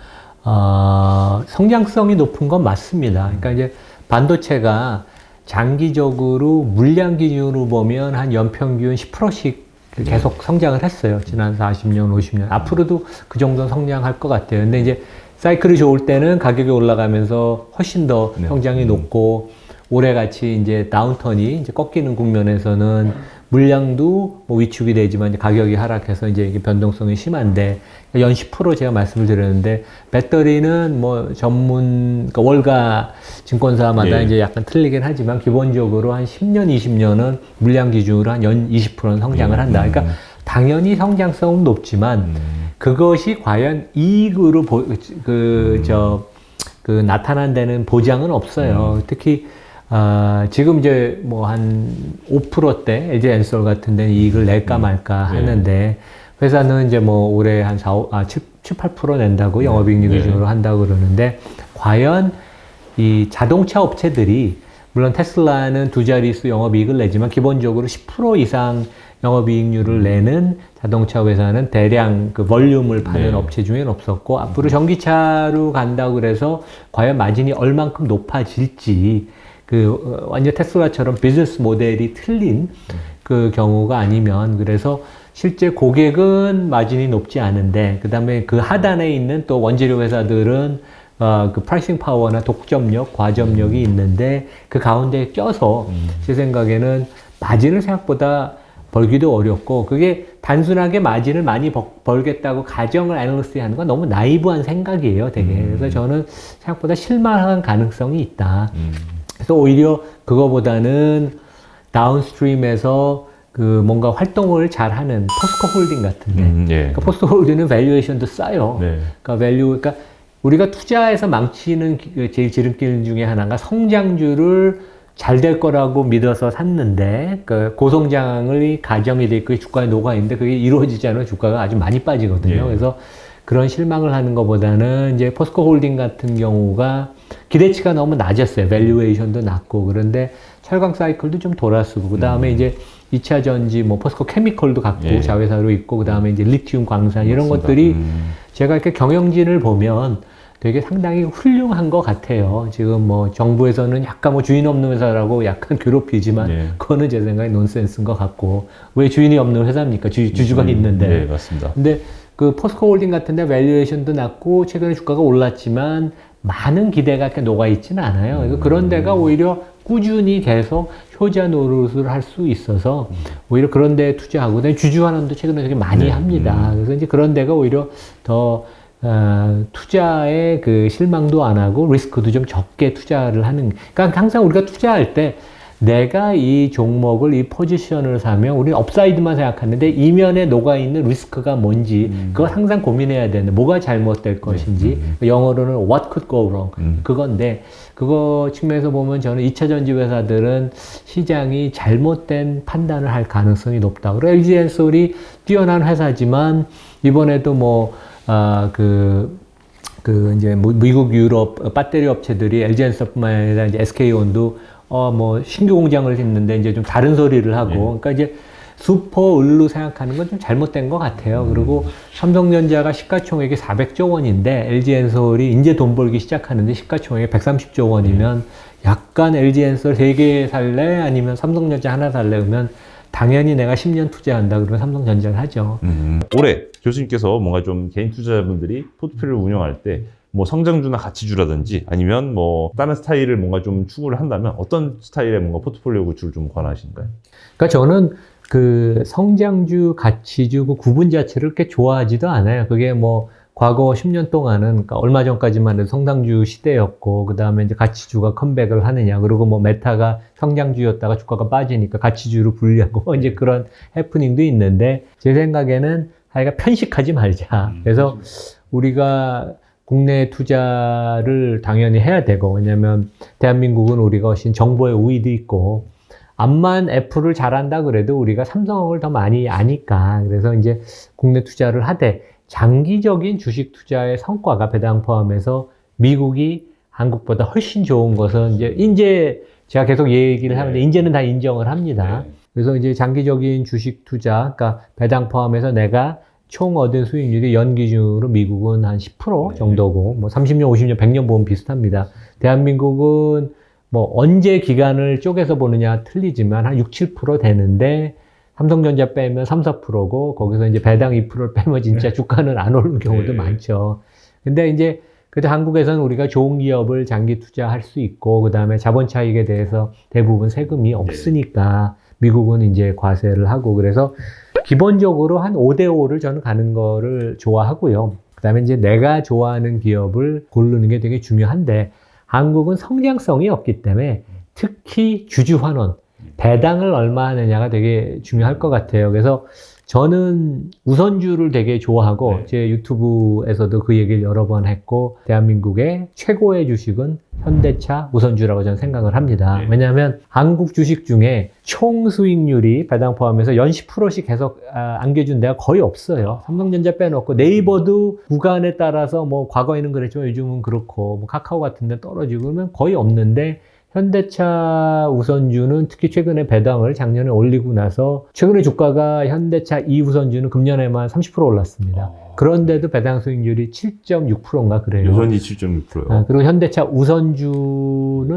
성장성이 높은 건 맞습니다. 그러니까 이제 반도체가 장기적으로 물량 기준으로 보면 한 연평균 10%씩 계속 성장을 했어요. 지난 40년, 50년. 앞으로도 그 정도 성장할 것 같아요. 근데 이제 사이클이 좋을 때는 가격이 올라가면서 훨씬 더 성장이 높고 올해 같이 이제 다운턴이 이제 꺾이는 국면에서는 물량도 뭐 위축이 되지만 이제 가격이 하락해서 이제 이게 변동성이 심한데 연 10% 제가 말씀을 드렸는데 배터리는 뭐 전문 그러니까 월가 증권사마다 이제 약간 틀리긴 하지만 기본적으로 한 10년, 20년은 물량 기준으로 한 연 20%는 성장을 한다. 그러니까 당연히 성장성은 높지만 그것이 과연 이익으로 나타난다는 보장은 없어요. 특히 지금 이제 뭐 한 5%대 LG 엔솔 같은 데는 이익을 낼까 말까 하는데 회사는 이제 뭐 올해 한 7, 8% 낸다고 영업이익률 기준으로 한다고 그러는데 과연 이 자동차 업체들이 물론 테슬라는 두 자릿수 영업이익을 내지만 기본적으로 10% 이상 영업이익률을 내는 자동차 회사는 대량 그 볼륨을 파는 업체 중에는 없었고 앞으로 전기차로 간다고 그래서 과연 마진이 얼만큼 높아질지 그 완전 테슬라처럼 비즈니스 모델이 틀린 그 경우가 아니면 그래서 실제 고객은 마진이 높지 않은데 그 다음에 그 하단에 있는 또 원재료 회사들은 그 프라이싱 파워나 독점력, 과점력이 있는데 그 가운데 껴서 제 생각에는 마진을 생각보다 벌기도 어렵고 그게 단순하게 마진을 많이 벌겠다고 가정을 애널리스트가 하는 건 너무 나이브한 생각이에요, 되게. 그래서 저는 생각보다 실망한 가능성이 있다. 그래서 오히려 그거보다는 다운스트림에서 그 뭔가 활동을 잘하는 포스코 홀딩 같은데 그러니까 포스코 홀딩은 밸류에이션도 싸요. 그러니까 그러니까 우리가 투자해서 망치는 제일 지름길 중에 하나가 성장주를 잘 될 거라고 믿어서 샀는데 그 고성장을 가정이 돼 있고 주가에 녹아 있는데 그게 이루어지지 않으면 주가가 아주 많이 빠지거든요. 그래서 그런 실망을 하는 것보다는 이제 포스코 홀딩 같은 경우가 기대치가 너무 낮았어요. 밸류에이션도 낮고 그런데 철강 사이클도 좀 돌아서고 그 다음에 이제 2차 전지 뭐 포스코 케미컬도 갖고 자회사로 있고 그 다음에 이제 리튬 광산 이런 것들이 제가 이렇게 경영진을 보면 되게 상당히 훌륭한 것 같아요. 지금 뭐 정부에서는 약간 뭐 주인 없는 회사라고 약간 괴롭히지만 그거는 제 생각에 논센스인 것 같고 왜 주인이 없는 회사입니까? 주주가 있는데. 네, 맞습니다. 근데 그 포스코 홀딩 같은데 밸류에이션도 낮고 최근에 주가가 올랐지만 많은 기대가 이렇게 녹아 있지는 않아요. 그래서 그런 데가 오히려 꾸준히 계속 효자 노릇을 할 수 있어서 오히려 그런 데에 투자하고 그다음에 주주 환원도 최근에 되게 많이 합니다. 그래서 이제 그런 데가 오히려 더 투자에 그 실망도 안 하고 리스크도 좀 적게 투자를 하는. 그러니까 항상 우리가 투자할 때 내가 이 종목을 이 포지션을 사면 우리는 업사이드만 생각하는데 이면에 녹아있는 리스크가 뭔지 그걸 항상 고민해야 되는데 뭐가 잘못될 것인지 영어로는 what could go wrong 그건데 그거 측면에서 보면 저는 2차 전지 회사들은 시장이 잘못된 판단을 할 가능성이 높다. 그리고 LG 엔솔이 뛰어난 회사지만 이번에도 뭐 그 그 이제 미국, 유럽 배터리 업체들이 LG엔솔뿐만 아니라 이제 SK온도 뭐 신규 공장을 짓는데 이제 좀 다른 소리를 하고, 그러니까 이제 슈퍼 을로 생각하는 건 좀 잘못된 것 같아요. 그리고 삼성전자가 시가총액이 400조 원인데 LG엔솔이 이제 돈 벌기 시작하는데 시가총액이 130조 원이면 약간 LG엔솔 3개 살래? 아니면 삼성전자 하나 살래? 그러면 당연히 내가 10년 투자한다 그러면 삼성전자를 하죠. 올해 교수님께서 뭔가 좀 개인 투자자분들이 포트폴리오를 운영할 때 뭐 성장주나 가치주라든지 아니면 뭐 다른 스타일을 뭔가 좀 추구를 한다면 어떤 스타일의 뭔가 포트폴리오 구축을 좀 권하신가요? 그러니까 저는 그 성장주, 가치주 그 구분 자체를 그렇게 좋아하지도 않아요. 그게 뭐 과거 10년 동안은 그러니까 얼마 전까지만 해도 성장주 시대였고 그 다음에 이제 가치주가 컴백을 하느냐 그리고 뭐 메타가 성장주였다가 주가가 빠지니까 가치주로 분리하고 이제 그런 해프닝도 있는데 제 생각에는 하여간 편식하지 말자. 그래서 우리가 국내 투자를 당연히 해야 되고 왜냐면 대한민국은 우리가 훨씬 정보의 우위도 있고 암만 애플을 잘한다 그래도 우리가 삼성을 더 많이 아니까 그래서 이제 국내 투자를 하되 장기적인 주식 투자의 성과가 배당 포함해서 미국이 한국보다 훨씬 좋은 것은 이제 제가 계속 얘기를 하는데 이제는 다 인정을 합니다. 그래서 이제 장기적인 주식 투자, 그러니까 배당 포함해서 내가 총 얻은 수익률이 연기준으로 미국은 한 10% 정도고 뭐 30년, 50년, 100년 보면 비슷합니다. 대한민국은 뭐 언제 기간을 쪼개서 보느냐 틀리지만 한 6, 7% 되는데 삼성전자 빼면 3, 4%고 거기서 이제 배당 2%를 빼면 진짜 주가는 안 오르는 경우도 많죠. 근데 이제 그래도 한국에서는 우리가 좋은 기업을 장기 투자할 수 있고 그다음에 자본 차익에 대해서 대부분 세금이 없으니까 미국은 이제 과세를 하고 그래서 기본적으로 한 5대5를 저는 가는 거를 좋아하고요. 그다음에 이제 내가 좋아하는 기업을 고르는 게 되게 중요한데 한국은 성장성이 없기 때문에 특히 주주환원, 배당을 얼마 하느냐가 되게 중요할 것 같아요. 그래서 저는 우선주를 되게 좋아하고 제 유튜브에서도 그 얘기를 여러 번 했고 대한민국의 최고의 주식은 현대차 우선주라고 저는 생각을 합니다. 왜냐하면 한국 주식 중에 총 수익률이 배당 포함해서 연 10%씩 계속 안겨준 데가 거의 없어요. 삼성전자 빼놓고 네이버도 구간에 따라서 뭐 과거에는 그랬지만 요즘은 그렇고 뭐 카카오 같은 데 떨어지고 그러면 거의 없는데 현대차 우선주는 특히 최근에 배당을 작년에 올리고 나서 최근에 주가가 현대차 2우선주는 금년에만 30% 올랐습니다. 그런데도 배당 수익률이 7.6%인가 그래요. 여전히 7.6%요. 그리고 현대차 우선주는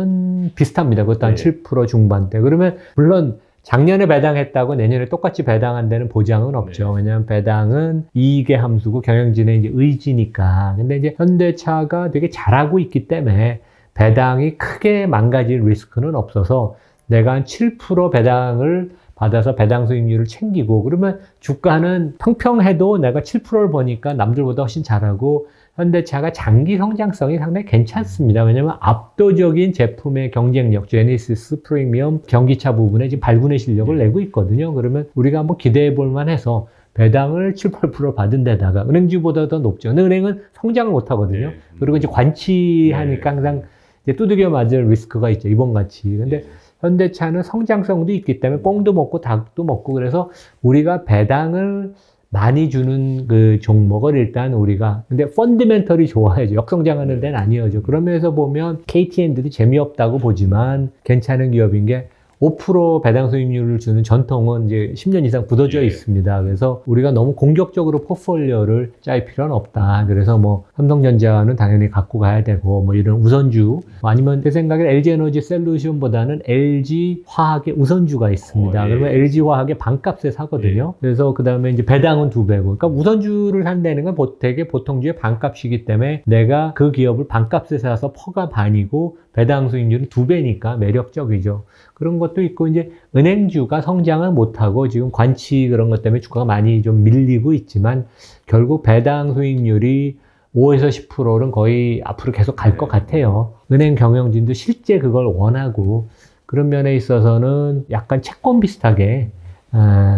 비슷합니다. 그것도 한 7% 중반대. 그러면 물론 작년에 배당했다고 내년에 똑같이 배당한다는 보장은 없죠. 왜냐하면 배당은 이익의 함수고 경영진의 이제 의지니까. 근데 이제 현대차가 되게 잘하고 있기 때문에 배당이 크게 망가질 리스크는 없어서 내가 한 7% 배당을 받아서 배당 수익률을 챙기고 그러면 주가는 평평해도 내가 7%를 버니까 남들보다 훨씬 잘하고 현대차가 장기 성장성이 상당히 괜찮습니다. 왜냐하면 압도적인 제품의 경쟁력, 제네시스, 프리미엄, 전기차 부분에 지금 발군의 실력을 내고 있거든요. 그러면 우리가 한번 기대해 볼 만해서 배당을 7, 8% 받은 데다가 은행주보다 더 높죠. 근데 은행은 성장을 못 하거든요. 그리고 이제 관치하니까 항상 이제 두들겨 맞을 리스크가 있죠. 이번같이. 근데 현대차는 성장성도 있기 때문에 뽕도 먹고 닭도 먹고 그래서 우리가 배당을 많이 주는 그 종목을 일단 우리가 근데 펀드멘털이 좋아야죠. 역성장하는 데는 아니어죠. 그런 면에서 보면 KTN들이 재미없다고 보지만 괜찮은 기업인 게 5% 배당 수익률을 주는 전통은 이제 10년 이상 굳어져 있습니다. 그래서 우리가 너무 공격적으로 포트폴리오를 짤 필요는 없다. 그래서 뭐 삼성전자는 당연히 갖고 가야 되고 뭐 이런 우선주 아니면 제 생각에 LG에너지 솔루션보다는 LG화학의 우선주가 있습니다. 그러면 LG화학의 반값에 사거든요. 그래서 그 다음에 이제 배당은 2배고. 그러니까 우선주를 산다는 건 되게 보통주의 반값이기 때문에 내가 그 기업을 반값에 사서 퍼가 반이고 배당 수익률은 2배니까 매력적이죠. 그런 것도 있고, 이제 은행주가 성장을 못하고 지금 관치 그런 것 때문에 주가가 많이 좀 밀리고 있지만 결국 배당 수익률이 5에서 10%는 거의 앞으로 계속 갈 것 같아요. 은행 경영진도 실제 그걸 원하고 그런 면에 있어서는 약간 채권 비슷하게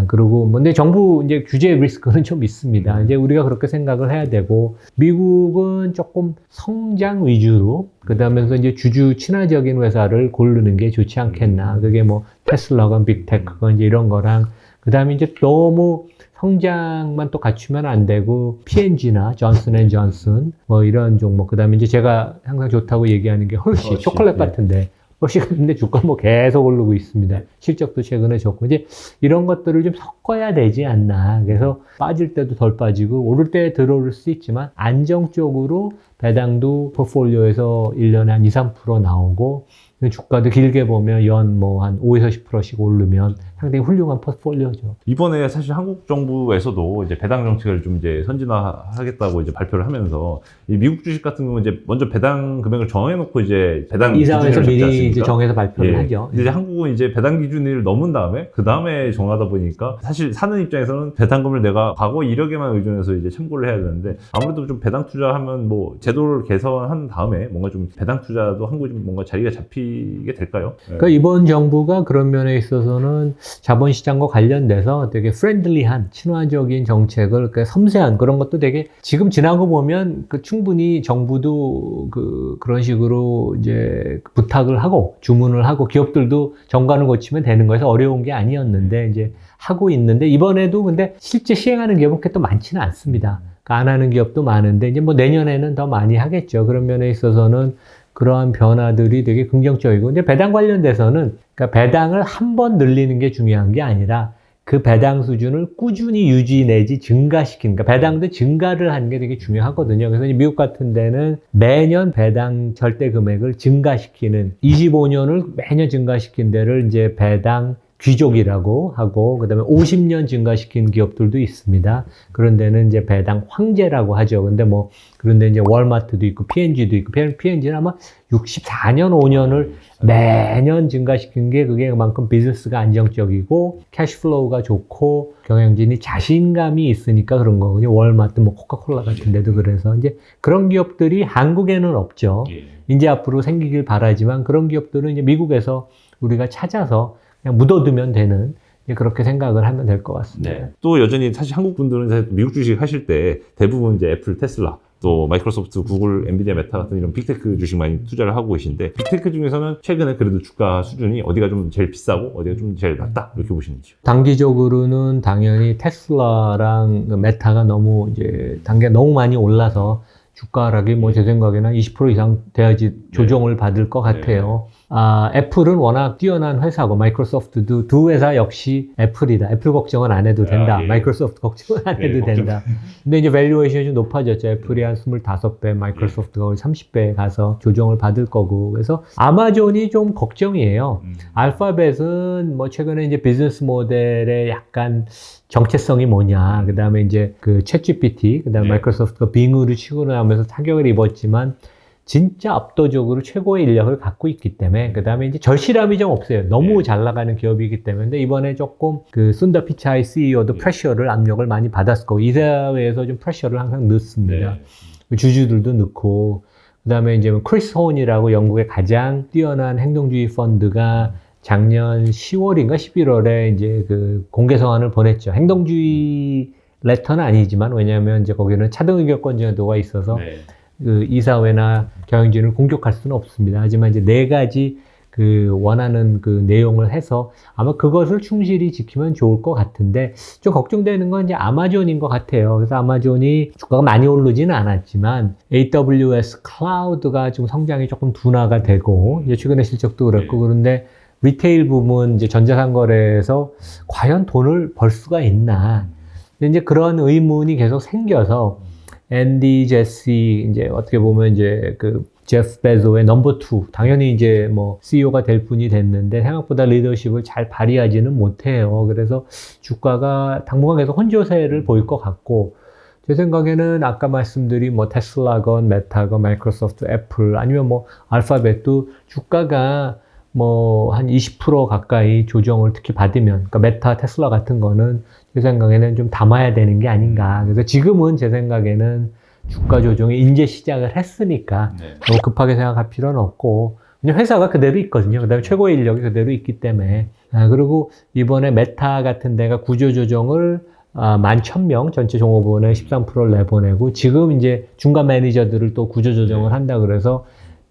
그리고, 근데 정부 이제 규제 리스크는 좀 있습니다. 이제 우리가 그렇게 생각을 해야 되고, 미국은 조금 성장 위주로, 그 다음에서 이제 주주 친화적인 회사를 고르는 게 좋지 않겠나. 그게 뭐, 테슬라건 빅테크건 이제 이런 거랑, 그 다음에 이제 너무 성장만 또 갖추면 안 되고 P&G나 존슨앤존슨 뭐 이런 종목 그다음에 이제 제가 항상 좋다고 얘기하는 게 헐시 초콜릿 같은데 헐시 같은데 주가 뭐 계속 오르고 있습니다. 실적도 최근에 좋고 이제 이런 것들을 좀 섞어야 되지 않나. 그래서 빠질 때도 덜 빠지고 오를 때 들어올 수 있지만 안정적으로 배당도 포트폴리오에서 1년에 한 2, 3% 나오고 주가도 길게 보면 연 뭐 한 5에서 10%씩 오르면 상당히 훌륭한 포트폴리오죠. 이번에 사실 한국 정부에서도 이제 배당 정책을 좀 이제 선진화하겠다고 이제 발표를 하면서 이 미국 주식 같은 경우는 이제 먼저 배당 금액을 정해놓고 이제 배당 이사회에서 기준을 잡지 미리 이제 않습니까? 정해서 발표를 예. 하죠. 이제 한국은 이제 배당 기준을 넘은 다음에 그 다음에 정하다 보니까 사실 사는 입장에서는 배당금을 내가 과거 이력에만 의존해서 이제 참고를 해야 되는데 아무래도 좀 배당 투자하면 뭐 제도를 개선한 다음에 뭔가 좀 배당 투자도 한국이 좀 뭔가 자리가 잡히게 될까요? 그러니까 이번 정부가 그런 면에 있어서는 자본시장과 관련돼서 되게 프렌들리한 친화적인 정책을 그러니까 섬세한 그런 것도 되게 지금 지나고 보면 그 충분히 정부도 그런 식으로 이제 부탁을 하고 주문을 하고 기업들도 정관을 거치면 되는 거여서 어려운 게 아니었는데 이제 하고 있는데 이번에도 근데 실제 시행하는 기업은 그렇게 또 많지는 않습니다. 그러니까 안 하는 기업도 많은데 이제 뭐 내년에는 더 많이 하겠죠. 그런 면에 있어서는 그러한 변화들이 되게 긍정적이고, 이제 배당 관련돼서는, 그러니까 배당을 한 번 늘리는 게 중요한 게 아니라 그 배당 수준을 꾸준히 유지 내지 증가시키는, 그러니까 배당도 증가를 하는 게 되게 중요하거든요. 그래서 미국 같은 데는 매년 배당 절대 금액을 증가시키는, 25년을 매년 증가시킨 데를 이제 배당 귀족이라고 하고, 그 다음에 50년 증가시킨 기업들도 있습니다. 그런 데는 이제 배당 황제라고 하죠. 근데 뭐, 그런데 이제 월마트도 있고, P&G도 있고, P&G는 아마 64년, 5년을 매년 증가시킨 게 그게 그만큼 비즈니스가 안정적이고, 캐시플로우가 좋고, 경영진이 자신감이 있으니까 그런 거거든요. 월마트, 뭐, 코카콜라 같은 데도 그래서. 이제 그런 기업들이 한국에는 없죠. 이제 앞으로 생기길 바라지만 그런 기업들은 이제 미국에서 우리가 찾아서 그냥 묻어두면 되는 그렇게 생각을 하면 될 것 같습니다. 네. 또 여전히 사실 한국 분들은 사실 미국 주식 하실 때 대부분 이제 애플, 테슬라, 또 마이크로소프트, 구글, 엔비디아, 메타 같은 이런 빅테크 주식 많이 투자를 하고 계신데 빅테크 중에서는 최근에 그래도 주가 수준이 어디가 좀 제일 비싸고 어디가 좀 제일 낮다 이렇게 보시는지요? 단기적으로는 당연히 테슬라랑 메타가 너무 이제 단계가 너무 많이 올라서 주가 하락이 뭐 제 생각에는 20% 이상 돼야지 조정을 받을 것 같아요. 애플은 워낙 뛰어난 회사고 마이크로소프트도 두 회사 역시 애플이다. 애플 걱정은 안 해도 된다. 마이크로소프트 걱정은 안 해도 된다. 근데 이제 밸류에이션이 좀 높아졌죠. 애플이 한 25배, 마이크로소프트가 거의 30배에 가서 조정을 받을 거고. 그래서 아마존이 좀 걱정이에요. 알파벳은 뭐 최근에 이제 비즈니스 모델에 약간 정체성이 뭐냐. 그 다음에 이제 그 챗GPT, 그 다음에 마이크로소프트가 빙으로 치고 나오면서 타격을 입었지만 진짜 압도적으로 최고의 인력을 갖고 있기 때문에 그 다음에 이제 절실함이 좀 없어요. 너무 잘 나가는 기업이기 때문에. 근데 이번에 조금 그 순다 피차이 CEO도 프레셔를 압력을 많이 받았을 거고 이사회에서 좀 프레셔를 항상 넣습니다. 주주들도 넣고 그 다음에 이제 크리스 혼이라고 영국의 가장 뛰어난 행동주의 펀드가 작년 10월인가 11월에 이제 그 공개 성안을 보냈죠. 행동주의 레터는 아니지만 왜냐하면 이제 거기는 차등 의결권 제도가 있어서 그 이사회나 경영진을 공격할 수는 없습니다. 하지만 이제 4가지 그 원하는 그 내용을 해서 아마 그것을 충실히 지키면 좋을 것 같은데 좀 걱정되는 건 이제 아마존인 것 같아요. 그래서 아마존이 주가가 많이 오르지는 않았지만 AWS 클라우드가 좀 성장이 조금 둔화가 되고 이제 최근에 실적도 그렇고 그런데 리테일 부문 이제 전자상거래에서 과연 돈을 벌 수가 있나? 근데 이제 그런 의문이 계속 생겨서 앤디 제시 이제 어떻게 보면 이제 그 제프 베조의 넘버 2 당연히 이제 뭐 CEO가 될 분이 됐는데 생각보다 리더십을 잘 발휘하지는 못해요. 그래서 주가가 당분간 계속 혼조세를 보일 것 같고 제 생각에는 아까 말씀드린 뭐 테슬라건 메타건 마이크로소프트 애플 아니면 뭐 알파벳도 주가가 뭐 한 20% 가까이 조정을 특히 받으면 그러니까 메타 테슬라 같은 거는 제 생각에는 좀 담아야 되는 게 아닌가. 그래서 지금은 제 생각에는 주가 조정이 이제 시작을 했으니까 너무 급하게 생각할 필요는 없고 그냥 회사가 그대로 있거든요. 그다음에 최고의 인력이 그대로 있기 때문에 그리고 이번에 메타 같은 데가 구조 조정을 11,000명 전체 종업원의 13%를 내보내고 지금 이제 중간 매니저들을 또 구조 조정을 한다 그래서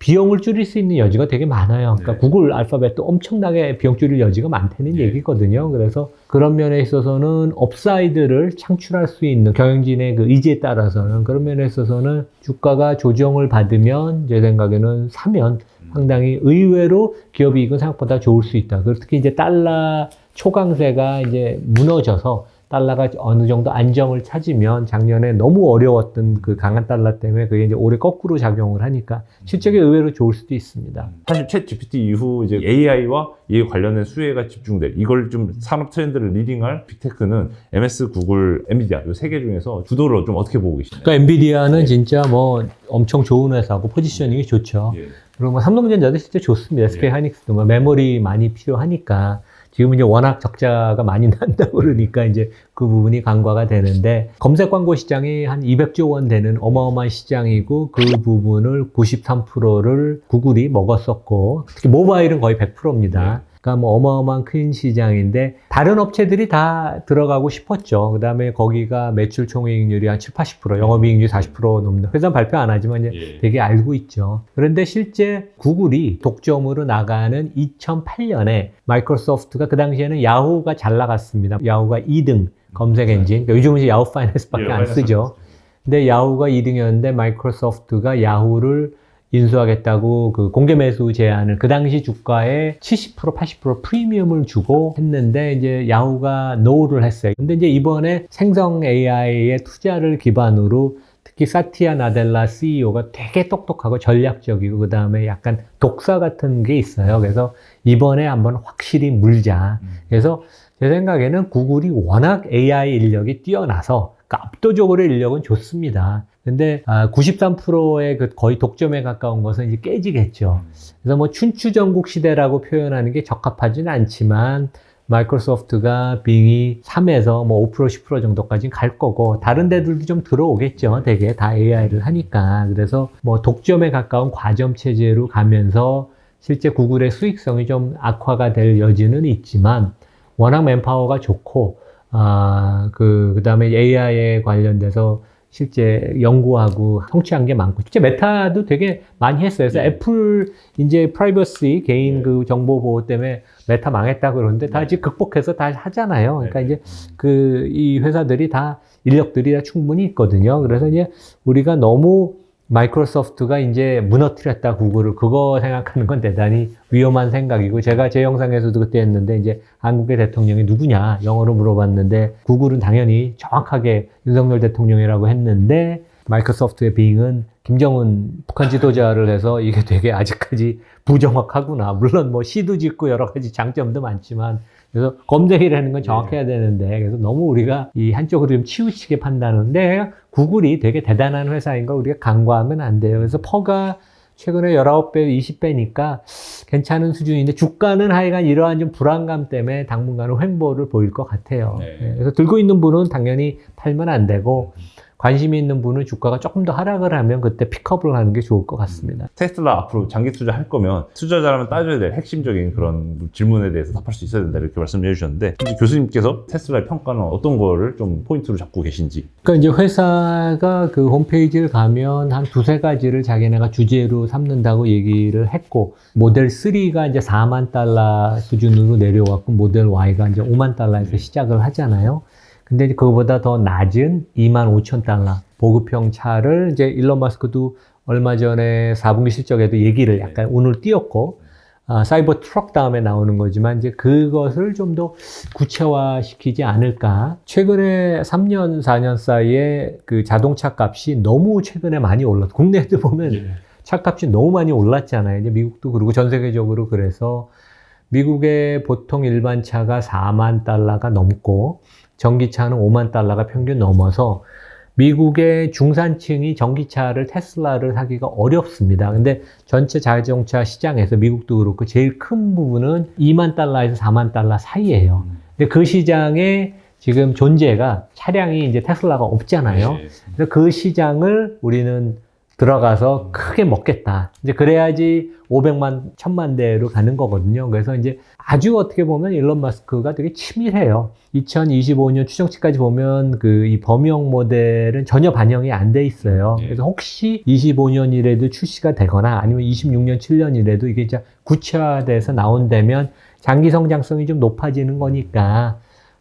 비용을 줄일 수 있는 여지가 되게 많아요. 그러니까 구글 알파벳도 엄청나게 비용 줄일 여지가 많다는 얘기거든요. 그래서 그런 면에 있어서는 업사이드를 창출할 수 있는 경영진의 그 의지에 따라서는 그런 면에 있어서는 주가가 조정을 받으면 제 생각에는 사면 상당히 의외로 기업 이익은 생각보다 좋을 수 있다. 특히 이제 달러 초강세가 이제 무너져서 달러가 어느 정도 안정을 찾으면 작년에 너무 어려웠던 그 강한 달러 때문에 그게 이제 올해 거꾸로 작용을 하니까 실적이 의외로 좋을 수도 있습니다. 사실 챗 GPT 이후 이제 AI와 이에 관련된 수혜가 집중될 이걸 좀 산업 트렌드를 리딩할 빅테크는 MS, 구글, 엔비디아 이 세 개 중에서 주도를 좀 어떻게 보고 계시나요? 그러니까 엔비디아는 진짜 뭐 엄청 좋은 회사고 포지셔닝이 좋죠. 그리고 뭐 삼성전자도 진짜 좋습니다. SK 하이닉스도 뭐 메모리 많이 필요하니까 지금 이제 워낙 적자가 많이 난다고 그러니까 이제 그 부분이 간과가 되는데 검색 광고 시장이 한 200조 원 되는 어마어마한 시장이고 그 부분을 93%를 구글이 먹었었고 특히 모바일은 거의 100%입니다. 그러니까 뭐 어마어마한 큰 시장인데 다른 업체들이 다 들어가고 싶었죠. 그다음에 거기가 매출 총이익률이 한 7, 80%, 영업이익률이 40% 넘는 회사는 발표 안 하지만 이제 되게 알고 있죠. 그런데 실제 구글이 독점으로 나가는 2008년에 마이크로소프트가 그 당시에는 야후가 잘 나갔습니다. 야후가 2등 검색 엔진. 그러니까 요즘은 이제 야후 파이낸스밖에 안 쓰죠. 근데 야후가 2등이었는데 마이크로소프트가 야후를 인수하겠다고 그 공개 매수 제안을 그 당시 주가에 70%, 80% 프리미엄을 주고 했는데 이제 야후가 노를 했어요. 근데 이제 이번에 생성 AI의 투자를 기반으로 특히 사티아 나델라 CEO가 되게 똑똑하고 전략적이고 그 다음에 약간 독사 같은 게 있어요. 그래서 이번에 한번 확실히 물자. 그래서 제 생각에는 구글이 워낙 AI 인력이 뛰어나서 그러니까 압도적으로 인력은 좋습니다. 근데 93%의 그 거의 독점에 가까운 것은 이제 깨지겠죠. 그래서 뭐 춘추전국 시대라고 표현하는 게 적합하지는 않지만 마이크로소프트가 빙이 3에서 뭐 5%, 10% 정도까지 갈 거고 다른 데들도 좀 들어오겠죠. 되게 다 AI를 하니까. 그래서 뭐 독점에 가까운 과점 체제로 가면서 실제 구글의 수익성이 좀 악화가 될 여지는 있지만 워낙 맨파워가 좋고 그 다음에 AI에 관련돼서 실제 연구하고 성취한 게 많고, 실제 메타도 되게 많이 했어요. 그래서 애플 이제 프라이버시 개인 그 정보 보호 때문에 메타 망했다 그러는데 다 이제 극복해서 다 하잖아요. 그러니까 이제 이 회사들이 다 인력들이 다 충분히 있거든요. 그래서 이제 우리가 너무 마이크로소프트가 이제 무너뜨렸다 구글을 그거 생각하는 건 대단히 위험한 생각이고 제가 제 영상에서도 그때 했는데 이제 한국의 대통령이 누구냐 영어로 물어봤는데 구글은 당연히 정확하게 윤석열 대통령이라고 했는데 마이크로소프트의 빙은 김정은 북한 지도자를 해서 이게 되게 아직까지 부정확하구나. 물론 뭐 시도 짓고 여러 가지 장점도 많지만 그래서 검색이라는 건 정확해야 되는데 그래서 너무 우리가 이 한쪽으로 좀 치우치게 판단하는데 구글이 되게 대단한 회사인 걸 우리가 간과하면 안 돼요. 그래서 퍼가 최근에 19배, 20배니까 괜찮은 수준인데 주가는 하여간 이러한 좀 불안감 때문에 당분간은 횡보를 보일 것 같아요. 그래서 들고 있는 분은 당연히 팔면 안 되고 관심이 있는 분은 주가가 조금 더 하락을 하면 그때 픽업을 하는 게 좋을 것 같습니다. 테슬라 앞으로 장기 투자할 거면 투자자라면 따져야 될 핵심적인 그런 질문에 대해서 답할 수 있어야 된다 이렇게 말씀해 주셨는데 혹시 교수님께서 테슬라의 평가는 어떤 거를 좀 포인트로 잡고 계신지? 그러니까 이제 회사가 그 홈페이지를 가면 한 두세 가지를 자기네가 주제로 삼는다고 얘기를 했고 모델 3가 이제 4만 달러 수준으로 내려왔고 모델 Y가 이제 5만 달러에서 시작을 하잖아요. 근데 그거보다 더 낮은 25,000달러 보급형 차를 이제 일론 마스크도 얼마 전에 4분기 실적에도 얘기를 약간 운을 띄웠고, 사이버 트럭 다음에 나오는 거지만 이제 그것을 좀 더 구체화시키지 않을까. 최근에 3년, 4년 사이에 그 자동차 값이 너무 최근에 많이 올랐고, 국내에도 보면 차값이 너무 많이 올랐잖아요. 이제 미국도 그러고 전 세계적으로 그래서 미국의 보통 일반 차가 4만 달러가 넘고, 전기차는 5만 달러가 평균 넘어서 미국의 중산층이 전기차를 테슬라를 사기가 어렵습니다. 근데 전체 자동차 시장에서 미국도 그렇고 제일 큰 부분은 2만 달러에서 4만 달러 사이예요. 근데 그 시장에 지금 존재가 차량이 이제 테슬라가 없잖아요. 그래서 그 시장을 우리는 들어가서 크게 먹겠다. 이제 그래야지 500만, 1000만 대로 가는 거거든요. 그래서 이제 아주 어떻게 보면 일론 머스크가 되게 치밀해요. 2025년 추정치까지 보면 그 이 범용 모델은 전혀 반영이 안 돼 있어요. 그래서 혹시 25년이라도 출시가 되거나 아니면 26년, 7년이라도 이게 이제 구체화돼서 나온다면 장기 성장성이 좀 높아지는 거니까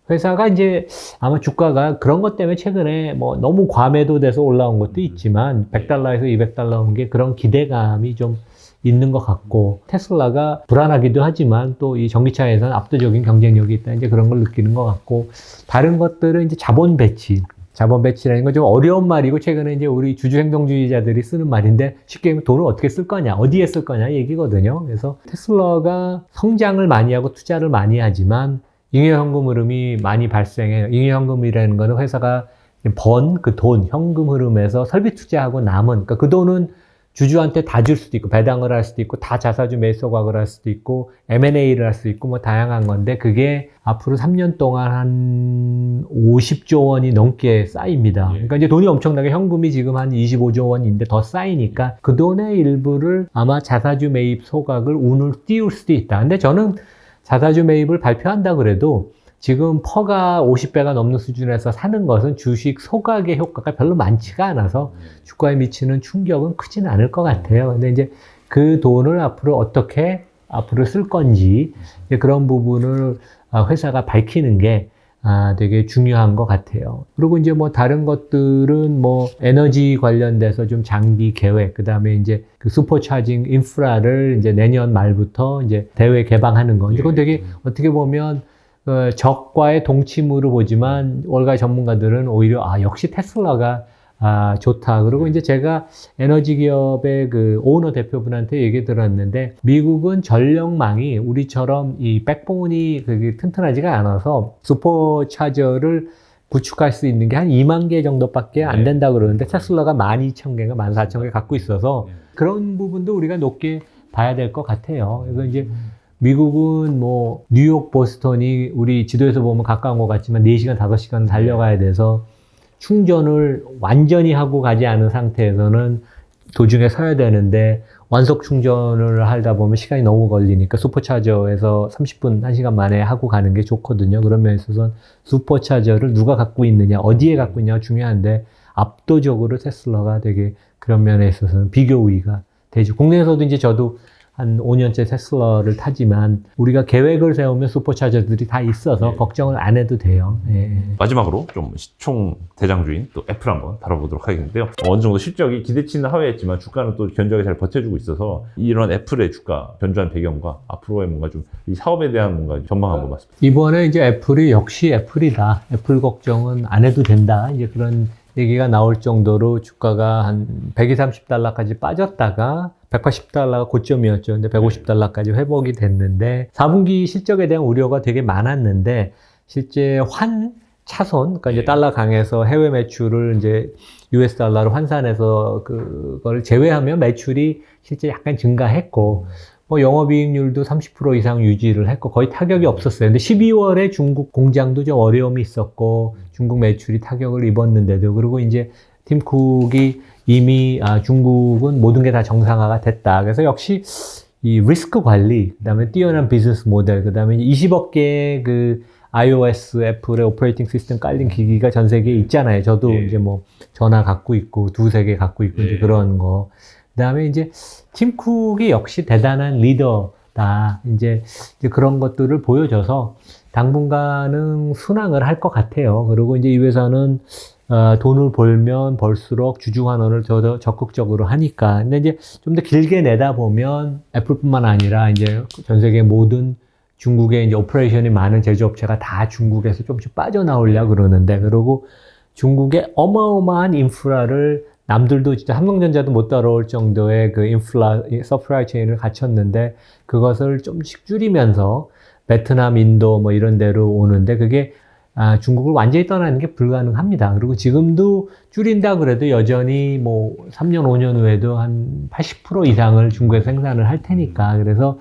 회사가 이제 아마 주가가 그런 것 때문에 최근에 뭐 너무 과매도돼서 올라온 것도 있지만 $100에서 $200 온 게 그런 기대감이 좀 있는 것 같고 테슬라가 불안하기도 하지만 또 이 전기차에서는 압도적인 경쟁력이 있다 이제 그런 걸 느끼는 것 같고 다른 것들은 이제 자본 배치라는 건 좀 어려운 말이고 최근에 이제 우리 주주행동주의자들이 쓰는 말인데 쉽게 얘기하면 돈을 어떻게 쓸 거냐 어디에 쓸 거냐 얘기거든요. 그래서 테슬라가 성장을 많이 하고 투자를 많이 하지만 잉여현금 흐름이 많이 발생해요. 잉여현금이라는 거는 회사가 번 그 돈, 현금 흐름에서 설비 투자하고 남은, 그러니까 그 돈은 주주한테 다 줄 수도 있고, 배당을 할 수도 있고, 다 자사주 매입 소각을 할 수도 있고, M&A를 할 수도 있고, 뭐 다양한 건데, 그게 앞으로 3년 동안 한 50조 원이 넘게 쌓입니다. 그러니까 이제 돈이 엄청나게 현금이 지금 한 25조 원인데 더 쌓이니까 그 돈의 일부를 아마 자사주 매입 소각을 운을 띄울 수도 있다. 근데 저는 자사주 매입을 발표한다 그래도 지금 퍼가 50배가 넘는 수준에서 사는 것은 주식 소각의 효과가 별로 많지가 않아서 주가에 미치는 충격은 크지는 않을 것 같아요. 근데 이제 그 돈을 앞으로 어떻게 앞으로 쓸 건지 그런 부분을 회사가 밝히는 게 되게 중요한 것 같아요. 그리고 이제 뭐 다른 것들은 뭐 에너지 관련돼서 좀 장기 계획, 그 다음에 이제 그 슈퍼차징 인프라를 이제 내년 말부터 이제 대외 개방하는 거. 이건 되게 어떻게 보면 적과의 동침으로 보지만 월가 전문가들은 오히려 역시 테슬라가 좋다. 그리고 이제 제가 에너지 기업의 그 오너 대표분한테 얘기 들었는데 미국은 전력망이 우리처럼 이 백본이 그게 튼튼하지가 않아서 슈퍼차저를 구축할 수 있는 게 한 2만 개 정도밖에 안 된다 그러는데 테슬라가 12,000개가 14,000개 갖고 있어서 그런 부분도 우리가 높게 봐야 될 것 같아요. 그래서 이제 미국은 뭐 뉴욕, 보스턴이 우리 지도에서 보면 가까운 것 같지만 4시간, 5시간 달려가야 돼서 충전을 완전히 하고 가지 않은 상태에서는 도중에 서야 되는데 완속 충전을 하다 보면 시간이 너무 걸리니까 슈퍼차저에서 30분, 1시간 만에 하고 가는 게 좋거든요. 그런 면에 있어서는 슈퍼차저를 누가 갖고 있느냐, 어디에 갖고 있냐가 중요한데 압도적으로 테슬라가 되게 그런 면에 있어서는 비교 우위가 되죠. 국내에서도 이제 저도 한 5년째 테슬라를 타지만 우리가 계획을 세우면 슈퍼차저들이 다 있어서 걱정을 안 해도 돼요. 마지막으로 좀 시총 대장주인 또 애플 한번 다뤄보도록 하겠는데요. 어느 정도 실적이 기대치는 하회했지만 주가는 또 견조하게 잘 버텨주고 있어서 이런 애플의 주가 견조한 배경과 앞으로의 뭔가 좀 이 사업에 대한 뭔가 전망 한번 봤습니다. 이번에 이제 애플이 역시 애플이다. 애플 걱정은 안 해도 된다. 이제 그런 얘기가 나올 정도로 주가가 한 130달러까지 빠졌다가 180달러가 고점이었죠. 근데 150달러까지 회복이 됐는데 4분기 실적에 대한 우려가 되게 많았는데 실제 차손, 그러니까 이제 달러 강해서 해외 매출을 이제 US 달러로 환산해서 그걸 제외하면 매출이 실제 약간 증가했고 뭐 영업이익률도 30% 이상 유지를 했고 거의 타격이 없었어요. 근데 12월에 중국 공장도 좀 어려움이 있었고 중국 매출이 타격을 입었는데도 그리고 이제 팀 쿡이 이미 중국은 모든 게 다 정상화가 됐다. 그래서 역시 이 리스크 관리, 그다음에 뛰어난 비즈니스 모델, 그다음에 20억 개의 그 iOS 애플의 오퍼레이팅 시스템 깔린 기기가 전 세계에 있잖아요. 저도 이제 뭐 전화 갖고 있고 2-3개 갖고 있고 이제 그런 거. 그다음에 이제 팀 쿡이 역시 대단한 리더다. 이제 그런 것들을 보여줘서 당분간은 순항을 할 것 같아요. 그리고 이제 이 회사는 돈을 벌면 벌수록 주주 환원을 더 적극적으로 하니까. 근데 이제 좀 더 길게 내다보면 애플뿐만 아니라 이제 전 세계 모든 중국에 이제 오퍼레이션이 많은 제조업체가 다 중국에서 조금씩 빠져나오려고 그러는데, 그리고 중국의 어마어마한 인프라를 남들도 진짜 삼성전자도 못 따라올 정도의 그 서프라이 체인을 갖췄는데 그것을 좀씩 줄이면서 베트남, 인도 뭐 이런 데로 오는데 그게 중국을 완전히 떠나는 게 불가능합니다. 그리고 지금도 줄인다 그래도 여전히 뭐 3년, 5년 후에도 한 80% 이상을 중국에서 생산을 할 테니까. 그래서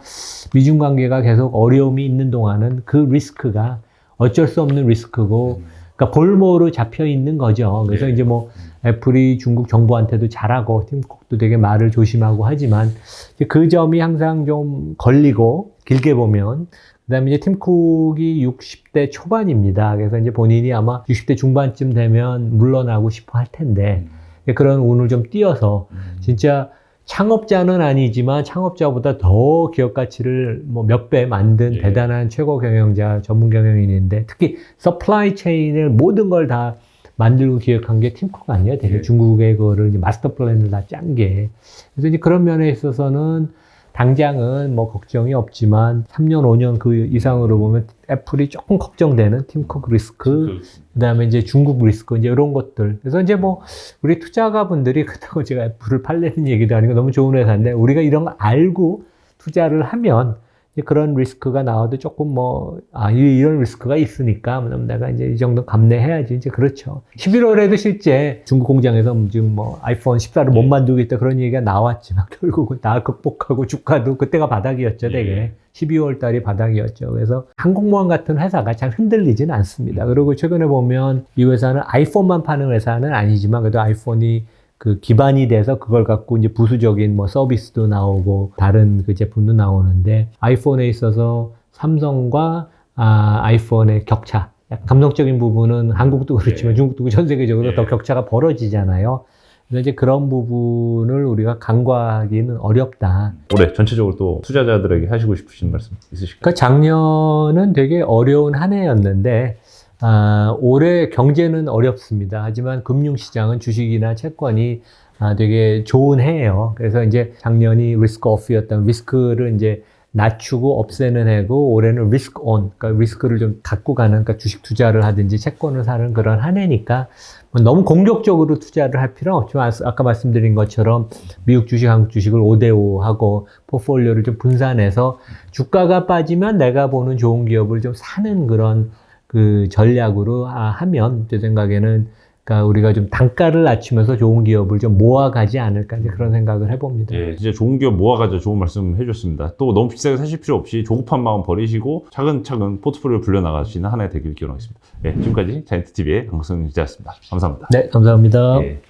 미중 관계가 계속 어려움이 있는 동안은 그 리스크가 어쩔 수 없는 리스크고, 그러니까 볼모로 잡혀 있는 거죠. 그래서 이제 뭐 애플이 중국 정부한테도 잘하고 팀쿡도 되게 말을 조심하고 하지만 이제 그 점이 항상 좀 걸리고 길게 보면 그다음에 이제 팀쿡이 60대 초반입니다. 그래서 이제 본인이 아마 60대 중반쯤 되면 물러나고 싶어 할 텐데 그런 운을 좀 띄어서 진짜 창업자는 아니지만 창업자보다 더 기업 가치를 뭐 몇 배 만든 대단한 최고 경영자, 전문 경영인인데 특히 서플라이 체인을 모든 걸 다 만들고 기획한 게 팀쿡 아니에요? 되게 중국의 그거를 이제 마스터 플랜을 다 짠 게. 그래서 이제 그런 면에 있어서는 당장은 뭐 걱정이 없지만 3년, 5년 그 이상으로 보면 애플이 조금 걱정되는 팀쿡 리스크, 그다음에 이제 중국 리스크, 이제 이런 것들. 그래서 이제 뭐 우리 투자가분들이 그렇다고 제가 애플을 팔려는 얘기도 아니고 너무 좋은 회사인데 우리가 이런 거 알고 투자를 하면 이제 그런 리스크가 나와도 조금 뭐, 이런 리스크가 있으니까, 내가 이제 이 정도 감내해야지. 이제 그렇죠. 11월에도 실제 중국 공장에서 지금 뭐 아이폰 14를 못 만들겠다 그런 얘기가 나왔지만 결국은 다 극복하고 주가도 그때가 바닥이었죠, 되게. 12월 달이 바닥이었죠. 그래서 항공모함 같은 회사가 잘 흔들리지는 않습니다. 그리고 최근에 보면 이 회사는 아이폰만 파는 회사는 아니지만 그래도 아이폰이 그 기반이 돼서 그걸 갖고 이제 부수적인 뭐 서비스도 나오고 다른 그 제품도 나오는데 아이폰에 있어서 삼성과 아이폰의 격차, 약간 감성적인 부분은 한국도 그렇지만 중국도 전 세계적으로 더 격차가 벌어지잖아요. 그래서 이제 그런 부분을 우리가 간과하기는 어렵다. 올해 전체적으로 또 투자자들에게 하시고 싶으신 말씀 있으실까요? 그러니까 작년은 되게 어려운 한 해였는데 올해 경제는 어렵습니다. 하지만 금융시장은 주식이나 채권이 되게 좋은 해예요. 그래서 이제 작년이 리스크 오프였다면 리스크를 이제 낮추고 없애는 해고 올해는 리스크 온, 그러니까 리스크를 좀 갖고 가는, 그러니까 주식 투자를 하든지 채권을 사는 그런 한 해니까 뭐 너무 공격적으로 투자를 할 필요는 없지만 아까 말씀드린 것처럼 미국 주식, 한국 주식을 5대5 하고 포트폴리오를 좀 분산해서 주가가 빠지면 내가 보는 좋은 기업을 좀 사는 그런 그 전략으로 하면 제 생각에는 그러니까 우리가 좀 단가를 낮추면서 좋은 기업을 좀 모아가지 않을까 이제 그런 생각을 해봅니다. 예, 진짜 좋은 기업 모아가지고 좋은 말씀 해주셨습니다. 또 너무 비싸게 사실 필요 없이 조급한 마음 버리시고 차근차근 포트폴리오를 불려나가시는 한 해 되길 기원하겠습니다. 예, 지금까지 자이언트TV의 강성윤 기자였습니다. 감사합니다. 네, 감사합니다. 예.